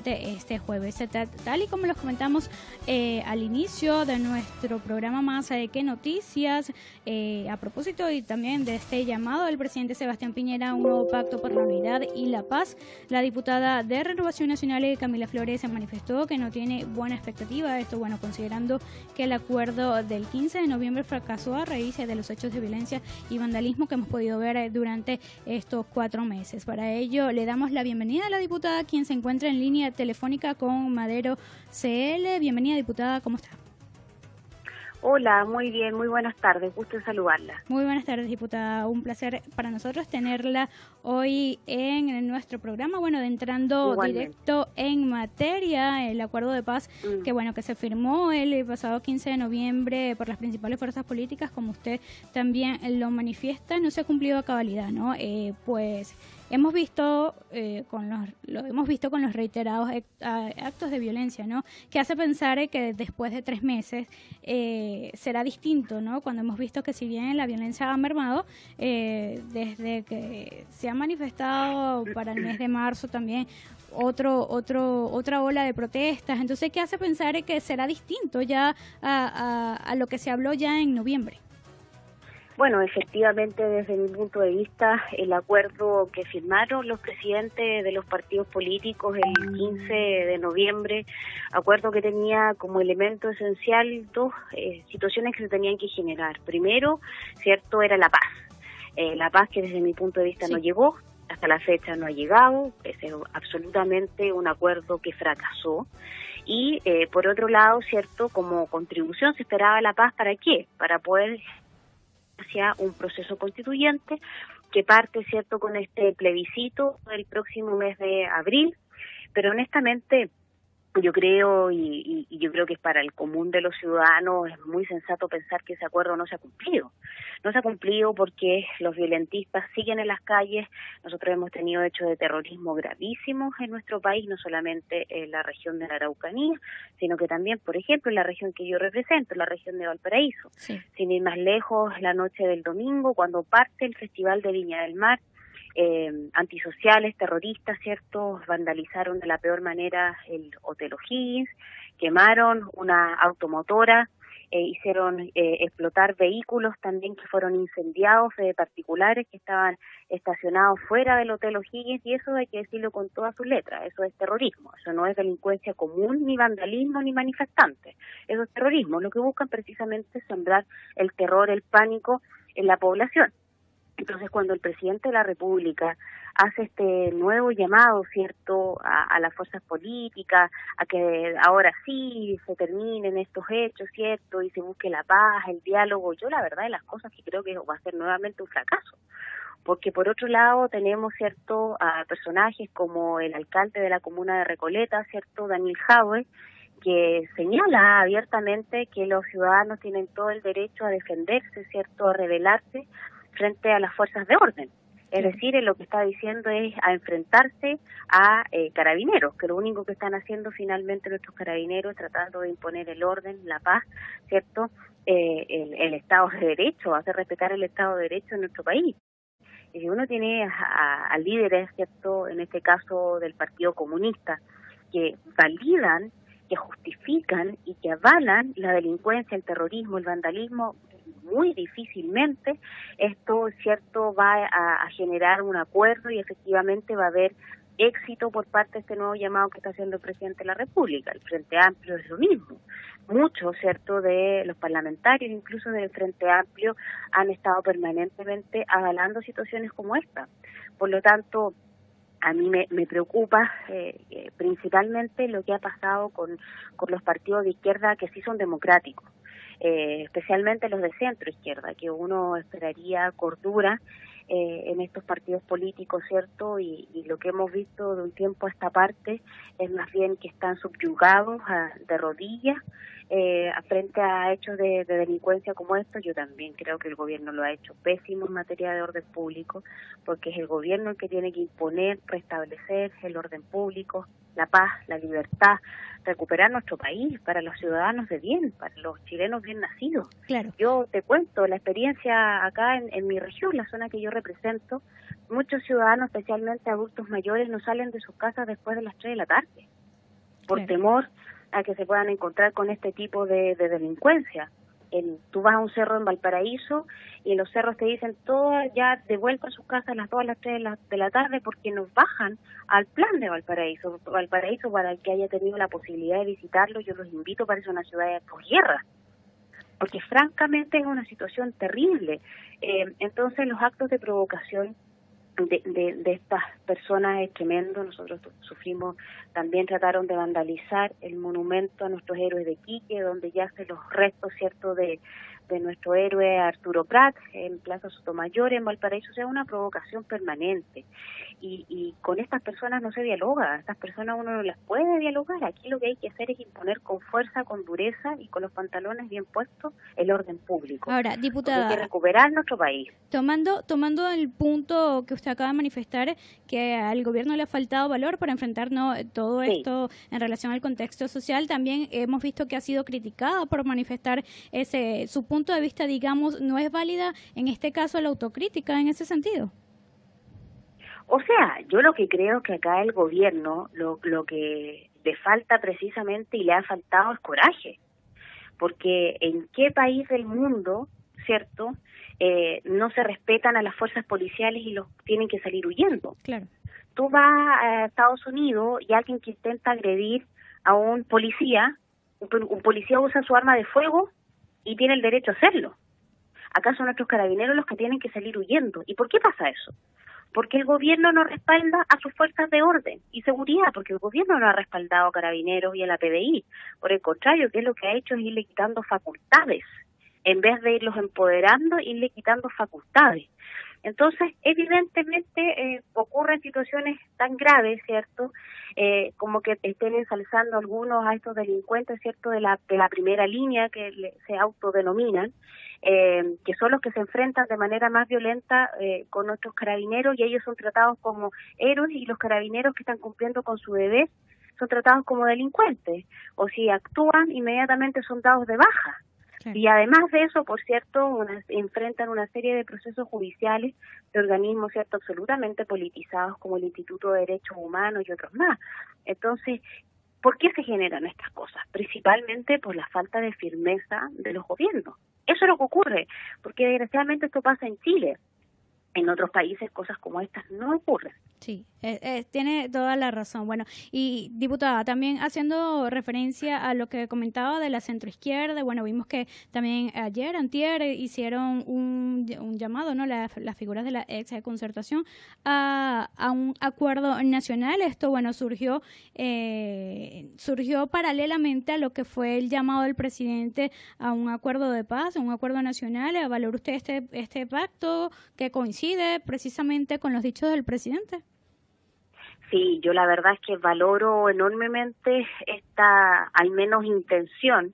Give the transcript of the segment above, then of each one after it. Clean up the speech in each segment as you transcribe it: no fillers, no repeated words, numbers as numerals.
durante este jueves. Tal y como los comentamos al inicio de nuestro programa Más que Noticias, a propósito y también de este llamado del presidente Sebastián Piñera a un nuevo pacto por la unidad y la paz, la diputada de Renovación Nacional, Camila Flores, se manifestó que no tiene buena expectativa. Esto, bueno, considerando que el acuerdo del 15 de noviembre fracasó a raíz de los hechos de violencia y vandalismo que hemos podido ver durante estos 4 meses. Para ello, le damos la bienvenida a la diputada, quien se encuentra en línea telefónica con Madero CL. Bienvenida, diputada, ¿cómo está? Hola, muy bien, muy buenas tardes, gusto en saludarla. Muy buenas tardes, diputada, un placer para nosotros tenerla hoy en nuestro programa. Bueno, entrando directo en materia, el acuerdo de paz que se firmó el pasado 15 de noviembre por las principales fuerzas políticas, como usted también lo manifiesta, no se ha cumplido a cabalidad, ¿no? Pues hemos visto hemos visto con los reiterados actos de violencia, ¿no? Que hace pensar que después de 3 meses será distinto, ¿no? Cuando hemos visto que si bien la violencia ha mermado desde que se ha manifestado para el mes de marzo también otra ola de protestas. Entonces, ¿qué hace pensar que será distinto ya a lo que se habló ya en noviembre? Bueno, efectivamente, desde mi punto de vista, el acuerdo que firmaron los presidentes de los partidos políticos el 15 de noviembre, acuerdo que tenía como elemento esencial 2 situaciones que se tenían que generar. Primero, cierto, era la paz que desde mi punto de vista no llegó, hasta la fecha no ha llegado, es absolutamente un acuerdo que fracasó. Y por otro lado, cierto, como contribución se esperaba la paz, ¿para qué? Para poder hacia un proceso constituyente que parte, cierto, con este plebiscito el próximo mes de abril, pero honestamente yo creo, y yo creo que es para el común de los ciudadanos, es muy sensato pensar que ese acuerdo no se ha cumplido. No se ha cumplido porque los violentistas siguen en las calles. Nosotros hemos tenido hechos de terrorismo gravísimos en nuestro país, no solamente en la región de la Araucanía, sino que también, por ejemplo, en la región que yo represento, la región de Valparaíso. Sí. Sin ir más lejos, la noche del domingo, cuando parte el Festival de Viña del Mar, antisociales, terroristas, ¿cierto? Vandalizaron de la peor manera el Hotel O'Higgins, quemaron una automotora, hicieron explotar vehículos también que fueron incendiados de particulares que estaban estacionados fuera del Hotel O'Higgins, y eso hay que decirlo con todas sus letras, eso es terrorismo, eso no es delincuencia común, ni vandalismo, ni manifestantes, eso es terrorismo. Lo que buscan precisamente es sembrar el terror, el pánico en la población. Entonces, cuando el presidente de la República hace este nuevo llamado, ¿cierto?, a las fuerzas políticas, a que ahora sí se terminen estos hechos, ¿cierto?, y se busque la paz, el diálogo, yo la verdad de las cosas que creo que va a ser nuevamente un fracaso. Porque por otro lado tenemos, ¿cierto?, a personajes como el alcalde de la comuna de Recoleta, ¿cierto?, Daniel Jadwe, que señala abiertamente que los ciudadanos tienen todo el derecho a defenderse, ¿cierto?, a rebelarse frente a las fuerzas de orden. Es decir, lo que está diciendo es a enfrentarse a carabineros, que lo único que están haciendo finalmente nuestros carabineros es tratando de imponer el orden, la paz, ¿cierto?, el Estado de Derecho, hacer respetar el Estado de Derecho en nuestro país. Y si uno tiene a líderes, ¿cierto?, en este caso del Partido Comunista, que validan, que justifican y que avalan la delincuencia, el terrorismo, el vandalismo, muy difícilmente esto, cierto, va a generar un acuerdo y efectivamente va a haber éxito por parte de este nuevo llamado que está haciendo el presidente de la República. El Frente Amplio es lo mismo. Muchos, cierto, de los parlamentarios, incluso del Frente Amplio, han estado permanentemente avalando situaciones como esta. Por lo tanto, a mí me preocupa principalmente lo que ha pasado con los partidos de izquierda que sí son democráticos. Especialmente los de centro izquierda, que uno esperaría cordura en estos partidos políticos, ¿cierto? Y lo que hemos visto de un tiempo a esta parte es más bien que están subyugados de rodillas frente a hechos de delincuencia como estos. Yo también creo que el gobierno lo ha hecho pésimo en materia de orden público, porque es el gobierno el que tiene que imponer, restablecer el orden público, la paz, la libertad, recuperar nuestro país para los ciudadanos de bien, para los chilenos bien nacidos. Claro. Yo te cuento la experiencia acá en mi región, la zona que yo represento. Muchos ciudadanos, especialmente adultos mayores, no salen de sus casas después de las 3 de la tarde. por temor a que se puedan encontrar con este tipo de delincuencia. Tú vas a un cerro en Valparaíso y en los cerros te dicen todas ya de vuelta a sus casas a las 2, a las 3 de la tarde porque nos bajan al plan de Valparaíso. Valparaíso, para el que haya tenido la posibilidad de visitarlo, yo los invito, parece una ciudad de posguerra, porque francamente es una situación terrible. Entonces los actos de provocación de estas personas es tremendo. Nosotros sufrimos, también trataron de vandalizar el monumento a nuestros héroes de Quique, donde yacen los restos, ¿cierto?, de nuestro héroe Arturo Prat, en Plaza Sotomayor, en Valparaíso. O sea, una provocación permanente. Y con estas personas no se dialoga, estas personas uno no las puede dialogar. Aquí lo que hay que hacer es imponer con fuerza, con dureza y con los pantalones bien puestos el orden público. Ahora, diputada, hay que recuperar nuestro país. Tomando el punto que usted acaba de manifestar, que al gobierno le ha faltado valor para enfrentar todo esto en relación al contexto social, también hemos visto que ha sido criticada por manifestar su punto de vista, digamos, no es válida en este caso la autocrítica en ese sentido. O sea, yo lo que creo es que acá el gobierno lo que le falta precisamente y le ha faltado es coraje, porque ¿en qué país del mundo, cierto, no se respetan a las fuerzas policiales y los tienen que salir huyendo? Claro. Tú vas a Estados Unidos y alguien que intenta agredir a un policía usa su arma de fuego y tiene el derecho a hacerlo. Acá son nuestros carabineros los que tienen que salir huyendo. ¿Y por qué pasa eso? Porque el gobierno no respalda a sus fuerzas de orden y seguridad, porque el gobierno no ha respaldado a Carabineros y a la PDI. Por el contrario, que es lo que ha hecho es irle quitando facultades. En vez de irlos empoderando, irle quitando facultades. Entonces, evidentemente, ocurren situaciones tan graves, ¿cierto?, como que estén ensalzando algunos a estos delincuentes, ¿cierto?, de la primera línea que se autodenominan, que son los que se enfrentan de manera más violenta con nuestros carabineros, y ellos son tratados como héroes, y los carabineros que están cumpliendo con su deber son tratados como delincuentes, o si actúan, inmediatamente son dados de baja. Sí. Y además de eso, por cierto, enfrentan una serie de procesos judiciales de organismos, cierto, absolutamente politizados, como el Instituto de Derechos Humanos y otros más. Entonces, ¿por qué se generan estas cosas? Principalmente por la falta de firmeza de los gobiernos. Eso es lo que ocurre, porque desgraciadamente esto pasa en Chile. En otros países cosas como estas no ocurren. Sí, tiene toda la razón. Bueno, y diputada, también haciendo referencia a lo que comentaba de la centroizquierda, bueno, vimos que también antier, hicieron un llamado, ¿no? Las figuras de la ex concertación a un acuerdo nacional. Esto, bueno, surgió paralelamente a lo que fue el llamado del presidente a un acuerdo de paz, a un acuerdo nacional. ¿Valora usted este pacto que coincide precisamente con los dichos del presidente? Sí, yo la verdad es que valoro enormemente esta, al menos, intención,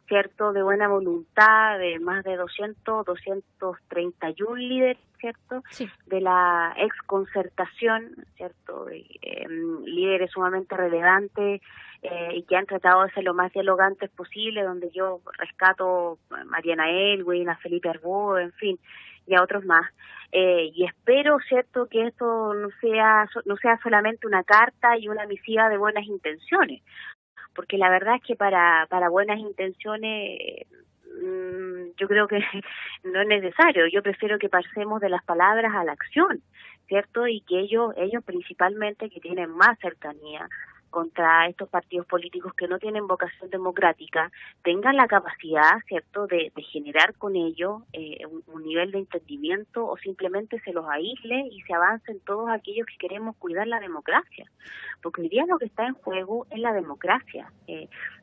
¿cierto?, de buena voluntad de más de 231 líderes, ¿cierto?, sí, de la ex concertación, ¿cierto?, líderes sumamente relevantes y que han tratado de ser lo más dialogantes posible, donde yo rescato a Mariana Elwin, a Felipe Arbó, en fin, y a otros más. Y espero, cierto, que esto no sea solamente una carta y una misiva de buenas intenciones, porque la verdad es que para buenas intenciones yo creo que no es necesario. Yo prefiero que pasemos de las palabras a la acción, cierto, y que ellos principalmente, que tienen más cercanía contra estos partidos políticos que no tienen vocación democrática, tengan la capacidad, ¿cierto?, de generar con ellos un nivel de entendimiento, o simplemente se los aísle y se avancen todos aquellos que queremos cuidar la democracia. Porque hoy día lo que está en juego es la democracia.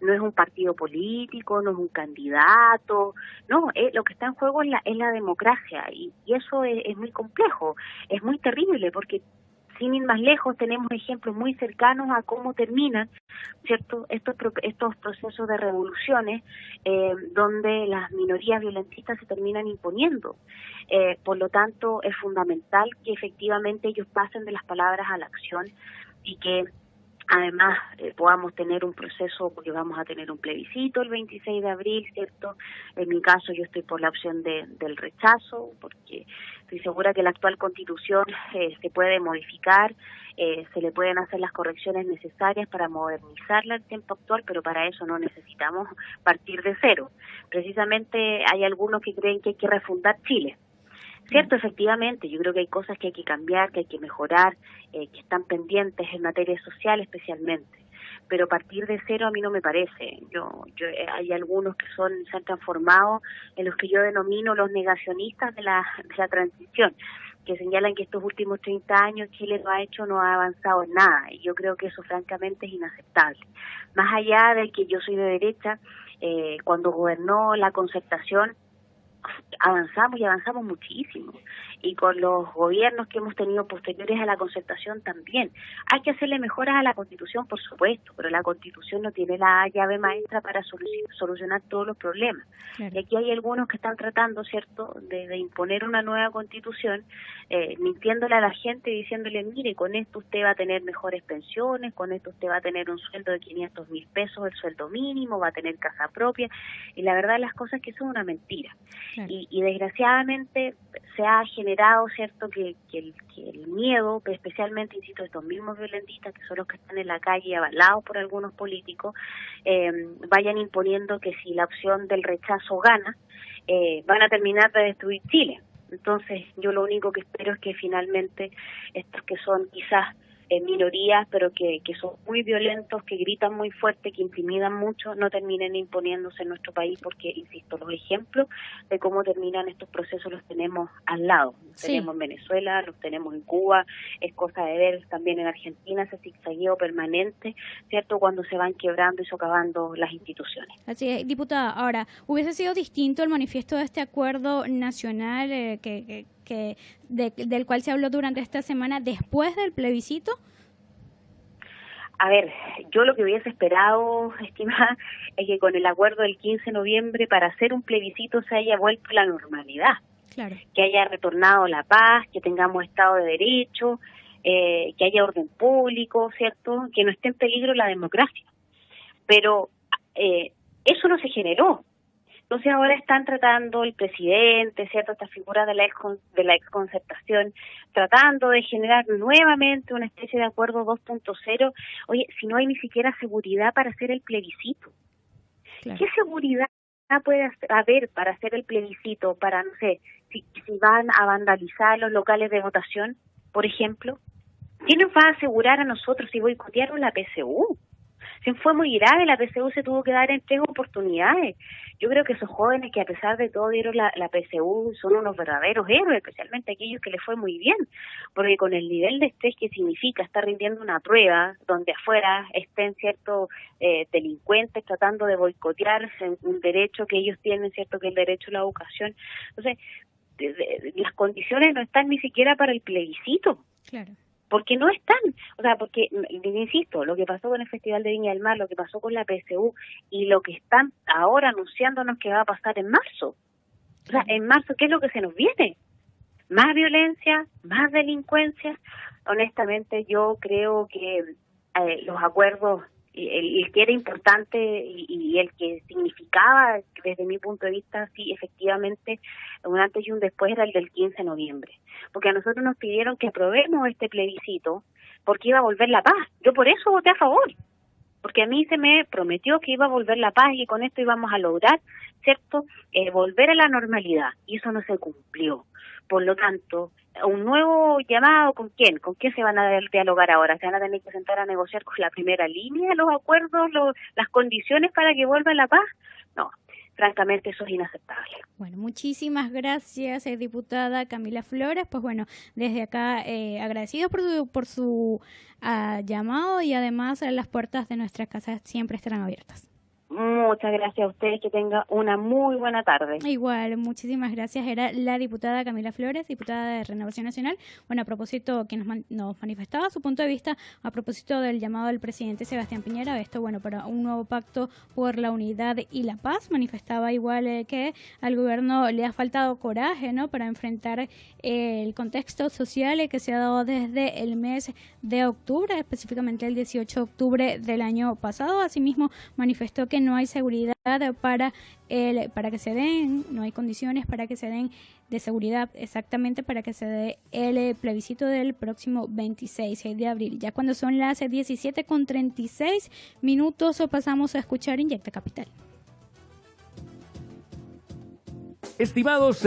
No es un partido político, no es un candidato, no, lo que está en juego es la democracia, y eso es muy complejo, es muy terrible, porque sin ir más lejos, tenemos ejemplos muy cercanos a cómo terminan, ¿cierto?, estos procesos de revoluciones donde las minorías violentistas se terminan imponiendo. Por lo tanto, es fundamental que efectivamente ellos pasen de las palabras a la acción y que además podamos tener un proceso, porque vamos a tener un plebiscito el 26 de abril, ¿cierto? En mi caso yo estoy por la opción del rechazo, porque estoy segura que la actual Constitución se puede modificar, se le pueden hacer las correcciones necesarias para modernizarla al tiempo actual, pero para eso no necesitamos partir de cero. Precisamente hay algunos que creen que hay que refundar Chile. Cierto, efectivamente, yo creo que hay cosas que hay que cambiar, que hay que mejorar, que están pendientes en materia social especialmente, pero partir de cero a mí no me parece. Hay algunos que se han transformado en los que yo denomino los negacionistas de la transición, que señalan que estos últimos 30 años Chile no ha avanzado en nada, y yo creo que eso francamente es inaceptable. Más allá de que yo soy de derecha, cuando gobernó la Concertación, avanzamos muchísimo, y con los gobiernos que hemos tenido posteriores a la Concertación también. Hay que hacerle mejoras a la Constitución, por supuesto, pero la Constitución no tiene la llave maestra para solucionar todos los problemas. Claro. Y aquí hay algunos que están tratando, ¿cierto?, de imponer una nueva Constitución, mintiéndole a la gente, diciéndole, mire, con esto usted va a tener mejores pensiones, con esto usted va a tener un sueldo de 500.000 pesos, el sueldo mínimo, va a tener casa propia, y la verdad las cosas que eso es una mentira. Claro. Y desgraciadamente se ha generado, ¿cierto?, que el miedo, especialmente, insisto, estos mismos violentistas, que son los que están en la calle avalados por algunos políticos, vayan imponiendo que si la opción del rechazo gana, van a terminar de destruir Chile. Entonces yo lo único que espero es que finalmente estos que son quizás minorías, pero que son muy violentos, que gritan muy fuerte, que intimidan mucho, no terminen imponiéndose en nuestro país, porque, insisto, los ejemplos de cómo terminan estos procesos los tenemos al lado. Los tenemos en Venezuela, los tenemos en Cuba, es cosa de ver también en Argentina ese zigzagueo permanente, ¿cierto?, cuando se van quebrando y socavando las instituciones. Así es, diputada. Ahora, ¿hubiese sido distinto el manifiesto de este acuerdo nacional del cual se habló durante esta semana después del plebiscito? A ver, yo lo que hubiese esperado, estimada, es que con el acuerdo del 15 de noviembre para hacer un plebiscito se haya vuelto la normalidad. Claro. Que haya retornado la paz, que tengamos Estado de Derecho, que haya orden público, ¿cierto?, que no esté en peligro la democracia. Pero eso no se generó. Entonces ahora están tratando el presidente, ¿cierto?, esta figura de la exconcertación, tratando de generar nuevamente una especie de acuerdo 2.0. Oye, si no hay ni siquiera seguridad para hacer el plebiscito. Claro. ¿Qué seguridad puede haber para hacer el plebiscito? Para, no sé, si van a vandalizar los locales de votación, por ejemplo. ¿Quién nos va a asegurar a nosotros si boicotearon la PSU? Si fue muy grave, la PSU se tuvo que dar en 3 oportunidades. Yo creo que esos jóvenes que a pesar de todo dieron la PSU son unos verdaderos héroes, especialmente aquellos que les fue muy bien, porque con el nivel de estrés que significa estar rindiendo una prueba donde afuera estén ciertos delincuentes tratando de boicotear un derecho que ellos tienen, cierto, que es el derecho a la educación. Entonces, las condiciones no están ni siquiera para el plebiscito. Claro. Porque no están, o sea, porque, insisto, lo que pasó con el Festival de Viña del Mar, lo que pasó con la PSU y lo que están ahora anunciándonos que va a pasar en marzo. O sea, en marzo, ¿qué es lo que se nos viene? Más violencia, más delincuencia. Honestamente, yo creo que los acuerdos, el que era importante y el que significaba, desde mi punto de vista, sí, efectivamente, un antes y un después, era el del 15 de noviembre. Porque a nosotros nos pidieron que aprobemos este plebiscito porque iba a volver la paz. Yo por eso voté a favor, porque a mí se me prometió que iba a volver la paz y con esto íbamos a lograr, ¿cierto?, volver a la normalidad, y eso no se cumplió. Por lo tanto, un nuevo llamado, ¿con quién? ¿Con quién se van a dialogar ahora? ¿Se van a tener que sentar a negociar con la primera línea los acuerdos, las condiciones para que vuelva la paz? No, francamente eso es inaceptable. Bueno, muchísimas gracias, diputada Camila Flores. Pues bueno, desde acá agradecido por su llamado, y además las puertas de nuestra casa siempre estarán abiertas. Muchas gracias a ustedes, que tenga una muy buena tarde. Igual, muchísimas gracias. Era la diputada Camila Flores, diputada de Renovación Nacional. Bueno, a propósito, que nos manifestaba su punto de vista a propósito del llamado del presidente Sebastián Piñera a esto, bueno, para un nuevo pacto por la unidad y la paz. Manifestaba igual que al gobierno le ha faltado coraje, ¿no?, para enfrentar el contexto social que se ha dado desde el mes de octubre, específicamente el 18 de octubre del año pasado. Asimismo, manifestó que no hay seguridad para que se den, no hay condiciones para que se den de seguridad exactamente para que se dé el plebiscito del próximo 26 de abril. Ya cuando son las 17:36 pasamos a escuchar Inyecta Capital. Estimados